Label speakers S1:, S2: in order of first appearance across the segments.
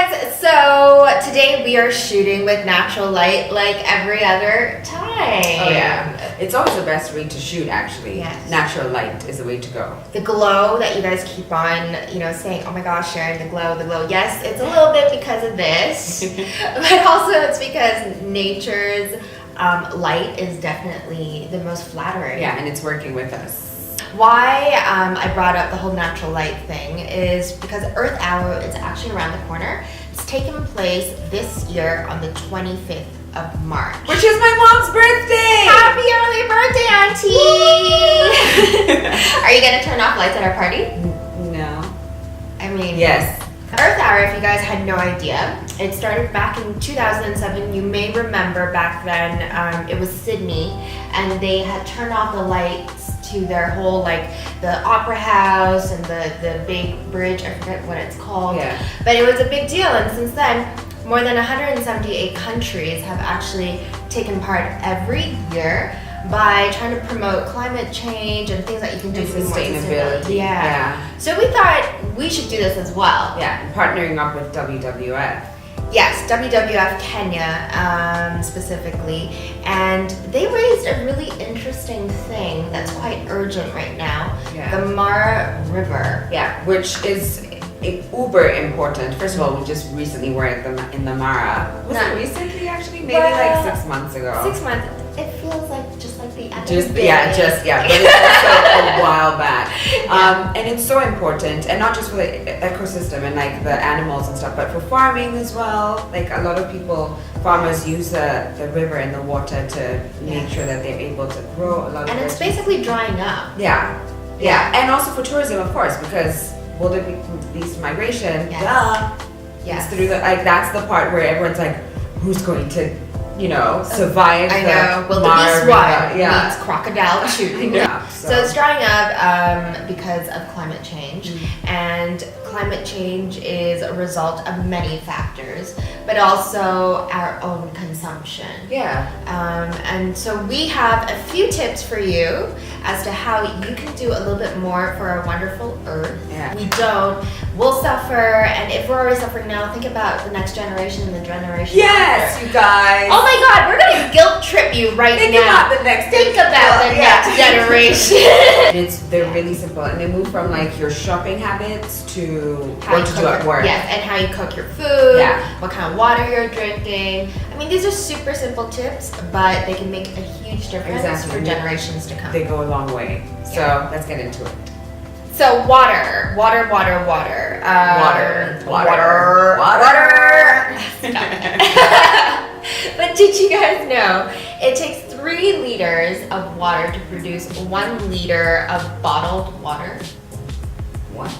S1: guys, so today we are shooting with natural light like every other time.
S2: Oh yeah, it's always the best way to shoot actually.
S1: Yes.
S2: Natural light is the way to go.
S1: The glow that you guys keep on, saying, oh my gosh, Sharon, the glow, the glow. Yes, it's a little bit because of this, but also it's because nature's light is definitely the most flattering.
S2: Yeah, and it's working with us.
S1: Why I brought up the whole natural light thing is because Earth Hour is actually around the corner. It's taking place this year on the 25th of March.
S2: Which is my mom's birthday!
S1: Happy early birthday, Auntie! Are you gonna turn off lights at our party?
S2: No.
S1: I mean,
S2: Yes.
S1: Earth Hour, if you guys had no idea, it started back in 2007. You may remember back then it was Sydney, and they had turned off the lights to their whole, the Opera House and the big bridge. I forget what it's called.
S2: Yeah.
S1: But it was a big deal, and since then, more than 178 countries have actually taken part every year by trying to promote climate change and things that you can do
S2: And
S1: to be more
S2: sustainability.
S1: sustainable. Yeah. So we thought we should do this as well.
S2: Yeah, partnering up with WWF.
S1: Yes, WWF Kenya specifically, and they raised a really interesting thing that's quite urgent right now.
S2: Yeah.
S1: The Mara River.
S2: Yeah, which is uber important. First of all, we just recently were in the Mara. Was it recently actually? Maybe
S1: Well,
S2: 6 months ago.
S1: 6 months. It feels like just like the other
S2: Just
S1: day.
S2: but it's also a while back. And it's so important, and not just for the ecosystem and the animals and stuff, but for farming as well. A lot of farmers use the river and the water to make sure that they're able to grow a lot of.
S1: And it's basically drying up.
S2: Yeah, and also for tourism, of course, because wildebeest migration.
S1: Yes.
S2: Duh.
S1: Yes.
S2: It's through that's the part where everyone's like, who's going to survive
S1: I
S2: the
S1: know. Well,
S2: Mara
S1: the beast
S2: River.
S1: one
S2: Yeah.
S1: means crocodile shooting.
S2: Yeah,
S1: So it's drying up because of climate change, and climate change is a result of many factors, but also our own consumption.
S2: Yeah.
S1: And so we have a few tips for you as to how you can do a little bit more for our wonderful Earth.
S2: Yeah.
S1: We don't, we'll suffer, and if we're already suffering now, think about the next generation and the generation
S2: Yes,
S1: after.
S2: you guys.
S1: Oh my God, we're gonna guilt trip you right
S2: Think
S1: now.
S2: about the next.
S1: Think about the next generation.
S2: They're really simple, and they move from your shopping habits to
S1: How
S2: what
S1: you
S2: to
S1: cook
S2: do at work.
S1: Yes, and how you cook your food.
S2: Yeah.
S1: What kind of water you're drinking. I mean, these are super simple tips, but they can make a huge difference
S2: Exactly.
S1: for generations to come.
S2: They go a long way. So let's get into it.
S1: So water.
S2: Water.
S1: But did you guys know it takes 3 liters of water to produce 1 liter of bottled water?
S2: What?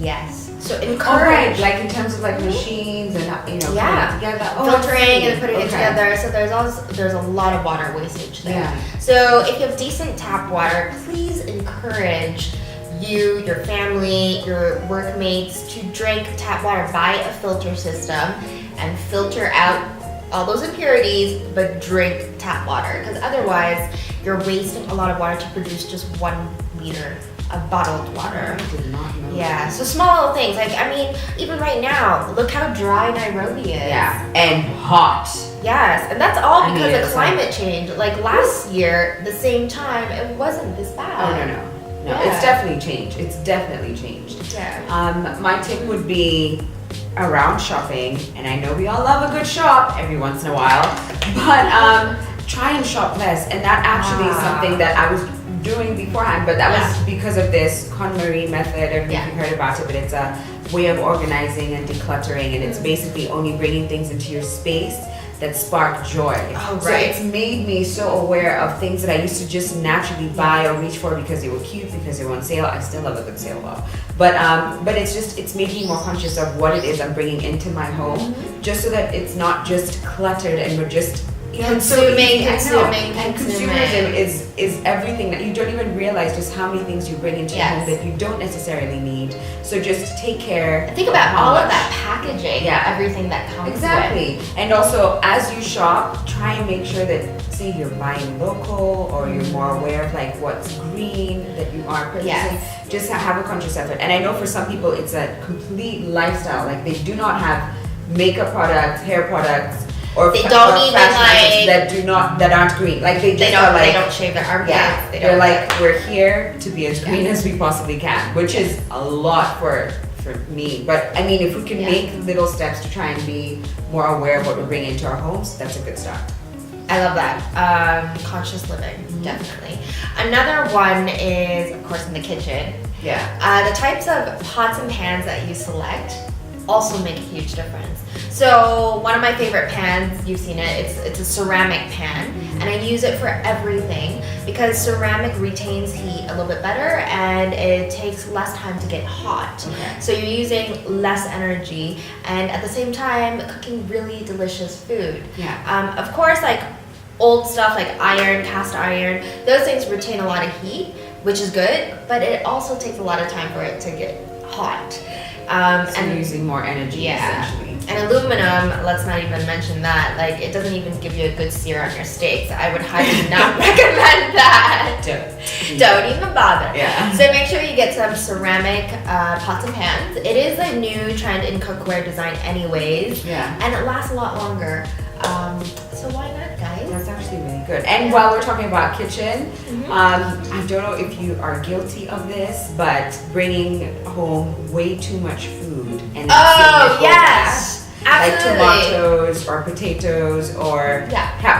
S1: Yes. So
S2: All
S1: encourage
S2: right, in terms of machines and putting it together.
S1: filtering and putting it
S2: Okay.
S1: together. So there's a lot of water wastage there.
S2: Yeah.
S1: So if you have decent tap water, please encourage you, your family, your workmates to drink tap water. Buy a filter system and filter out all those impurities, but drink tap water, because otherwise you're wasting a lot of water to produce just 1 liter of bottled water.
S2: I did not know.
S1: Yeah, so small little things. Even right now, look how dry Nairobi is.
S2: Yeah, and hot.
S1: Yes, and that's all because
S2: it's
S1: of climate change. Last year, the same time, it wasn't this
S2: Oh
S1: bad.
S2: no.
S1: Yeah.
S2: It's definitely changed. It's definitely changed.
S1: Yeah.
S2: My tip would be around shopping, and I know we all love a good shop every once in a while, but try and shop less. And that actually is something that I was doing beforehand, but that was because of this KonMari method. I don't know if you heard about it, but it's a way of organizing and decluttering, and it's basically only bringing things into your space that spark joy.
S1: Oh,
S2: So
S1: right.
S2: it's made me so aware of things that I used to just naturally buy or reach for because they were cute, because they were on sale. I still love a good sale though. But it's made me more conscious of what it is I'm bringing into my home, just so that it's not just cluttered and we're just
S1: Consuming.
S2: And consumerism is everything that you don't even realize just how many things you bring into your home that you don't necessarily need. So just take care.
S1: Think about
S2: how
S1: all of
S2: much.
S1: that packaging, everything that comes
S2: Exactly. And also, as you shop, try and make sure that, say you're buying local or you're more aware of what's green that you are purchasing. Just have a conscious effort. And I know for some people it's a complete lifestyle. They do not have makeup products, hair products, or
S1: They don't even
S2: fashion
S1: like
S2: that aren't green. Like they just are like
S1: they don't shave their armpits.
S2: yeah. They're like we're here to be as green as we possibly can, which is a lot for me. But I mean, if we can make little steps to try and be more aware of what we're bringing into our homes, that's a good start.
S1: I love that. Conscious living, definitely. Another one is, of course, in the kitchen.
S2: Yeah.
S1: The types of pots and pans that you select also make a huge difference. So one of my favorite pans, you've seen it, it's a ceramic pan, and I use it for everything because ceramic retains heat a little bit better and it takes less time to get hot.
S2: Okay.
S1: So you're using less energy and at the same time cooking really delicious food.
S2: Yeah.
S1: Of course, like old stuff like iron, cast iron, those things retain a lot of heat, which is good, but it also takes a lot of time for it to get hot.
S2: So
S1: and
S2: using more energy, essentially.
S1: And aluminum, let's not even mention that. Like, it doesn't even give you a good sear on your steaks. I would highly not recommend that. Don't even bother.
S2: Yeah.
S1: So make sure you get some ceramic pots and pans. It is a new trend in cookware design anyways.
S2: Yeah.
S1: And it lasts a lot longer. So why not, guys?
S2: That's actually really good. And while we're talking about kitchen, I don't know if you are guilty of this, but bringing home way too much food and
S1: Oh, yes. Absolutely.
S2: Like tomatoes or potatoes or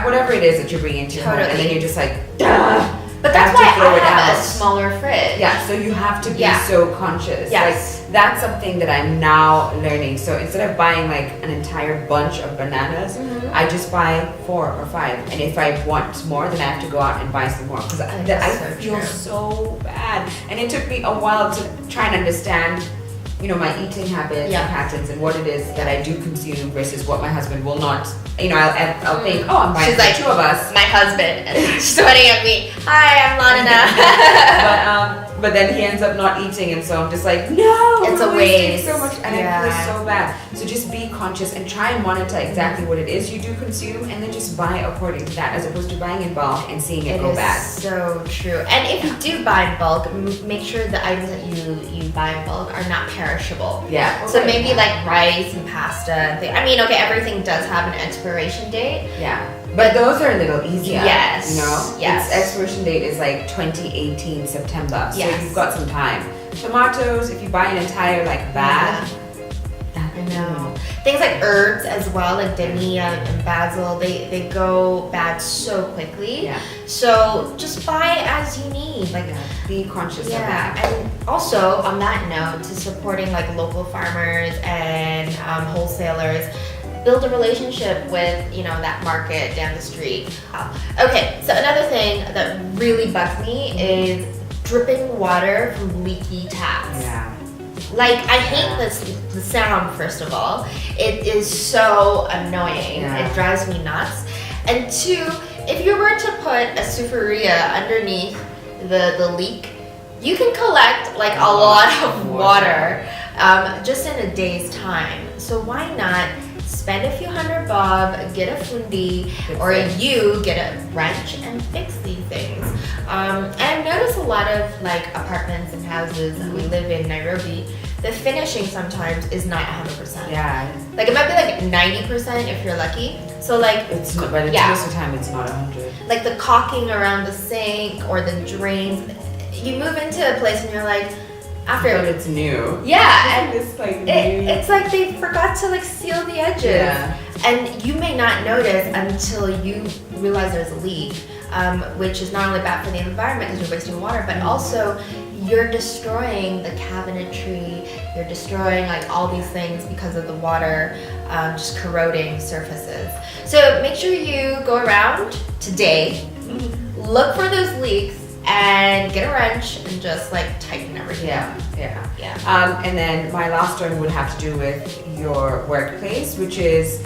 S2: whatever it is that you're bringing into your home, and then you're just like, duh.
S1: But that's why I have a smaller fridge.
S2: Yeah, so you have to be so conscious.
S1: Yes.
S2: Like, that's something that I'm now learning. So instead of buying like an entire bunch of bananas, I just buy 4 or 5. And if I want more, then I have to go out and buy some more. Because I feel so bad. And it took me a while to try and understand, you know, my eating habits and patterns and what it is that I do consume versus what my husband will not. You know, I'll think, oh, I'm buying for the 2 of us.
S1: My husband, and she's pointing at me. Hi, I'm Lanina.
S2: But then he ends up not eating, and so I'm just like, no,
S1: it's a waste.
S2: So much, and I feel so bad. So just be conscious and try and monitor exactly what it is you do consume, and then just buy according to that, as opposed to buying in bulk and seeing it go bad.
S1: So true. And if you do buy in bulk, make sure the items that you buy in bulk are not perishable.
S2: Yeah.
S1: So maybe like rice and pasta. I mean, okay, everything does have an expiration date.
S2: Yeah. But those are a little easier.
S1: Yes.
S2: You know?
S1: Yes.
S2: Its expiration date is like 2018 September. So
S1: yes.
S2: you've got some time. Tomatoes, if you buy an entire like bag.
S1: I know. Things like herbs as well, like dania and basil, they go bad so quickly.
S2: Yeah.
S1: So just buy as you need. Like
S2: be conscious of that.
S1: And also on that note, to supporting like local farmers and wholesalers, build a relationship with, you know, that market down the street. Okay, so another thing that really bugs me is dripping water from leaky taps.
S2: Yeah.
S1: Like, I hate the sound, first of all. It is so annoying.
S2: Yeah.
S1: It drives me nuts. And 2, if you were to put a sufuria underneath the leak, you can collect like a lot of water just in a day's time. So why not spend a few $100 bob, get a fundi, or you get a wrench and fix these things. And I've noticed a lot of like apartments and houses that we live in Nairobi, the finishing sometimes is not 100%.
S2: Yeah.
S1: Like it might be like 90% if you're lucky. So like
S2: it's not, by the most of the time it's not 100.
S1: Like the caulking around the sink or the drains. You move into a place and you're like, after
S2: it's new.
S1: Yeah, and
S2: it's like
S1: it's like they forgot to like seal the edges.
S2: Yeah.
S1: And you may not notice until you realize there's a leak, which is not only bad for the environment because you're wasting water, but also you're destroying the cabinetry, you're destroying like all these things because of the water just corroding surfaces. So make sure you go around today, look for those leaks, and get a wrench and just like tighten everything.
S2: Yeah. And then my last one would have to do with your workplace, which is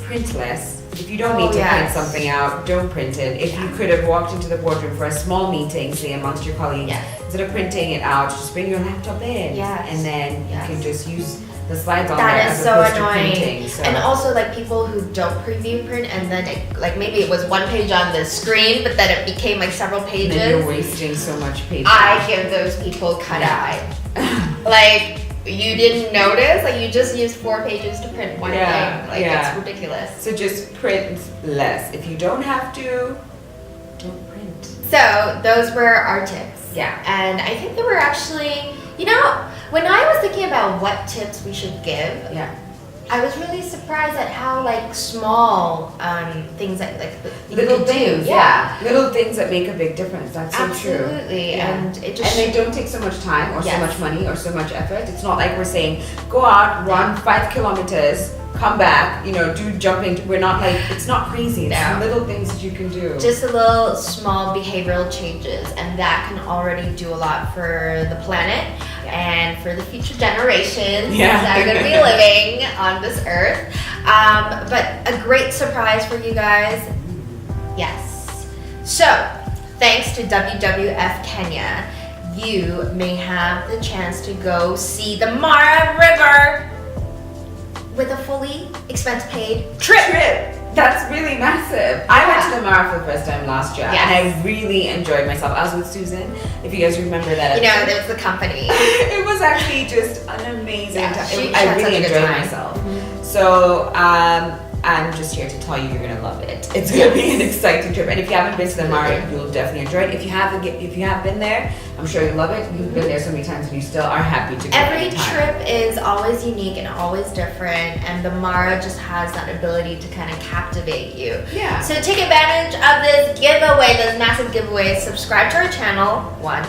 S2: print less. If you don't need to print something out, don't print it. If you could have walked into the boardroom for a small meeting, say amongst your colleagues, instead of printing it out, just bring your laptop in. And then you can just use the slides on there.
S1: That is so annoying.
S2: Printing, so.
S1: And also like people who don't preview print and then it, like maybe it was one page on the screen, but then it became like several pages.
S2: And then you're wasting so much paper.
S1: I give those people cut eye. Like, you didn't notice? Like you just used 4 pages to print one thing. Like it's ridiculous.
S2: So just print less. If you don't have to, don't print.
S1: So those were our tips.
S2: Yeah.
S1: And I think that we're actually, you know, when I was thinking about what tips we should give, I was really surprised at how like small things that like
S2: little things,
S1: do.
S2: little things that make a big difference. That's so true.
S1: Absolutely, and it just
S2: they don't take so much time or so much money or so much effort. It's not like we're saying go out, run 5 kilometers, come back, you know, do jumping. We're not like it's not crazy. It's little things that you can do.
S1: Just a little small behavioral changes, and that can already do a lot for the planet. And for the future generations that are going to be living on this earth. But a great surprise for you guys. Yes. So, thanks to WWF Kenya, you may have the chance to go see the Mara River with a fully expense-paid trip.
S2: That's really massive. I went to the Mara for the first time last year, and I really enjoyed myself. I was with Susan, if you guys remember that.
S1: You know, there was the company.
S2: It was actually just an amazing time. I really enjoyed myself.
S1: Mm-hmm.
S2: So I'm just here to tell you, you're gonna love it. It's gonna be an exciting trip, and if you haven't been to the Mara, you'll definitely enjoy it. If you have been there, I'm sure you'll love it. You've been there so many times, and you still are happy to go.
S1: Every trip is always unique and always different, and the Mara just has that ability to kind of captivate you.
S2: Yeah.
S1: So take advantage of this giveaway, this massive giveaway. Subscribe to our channel, 1.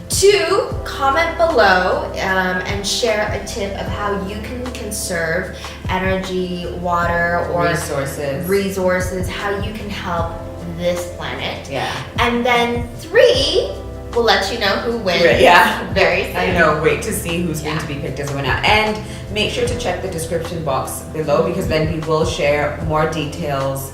S1: 2, comment below and share a tip of how you can conserve energy, water, or resources, how you can help this planet.
S2: Yeah.
S1: And then 3, we'll let you know who wins. Very soon.
S2: I know. Wait to see who's going to be picked as a winner. And make sure to check the description box below, because then we will share more details.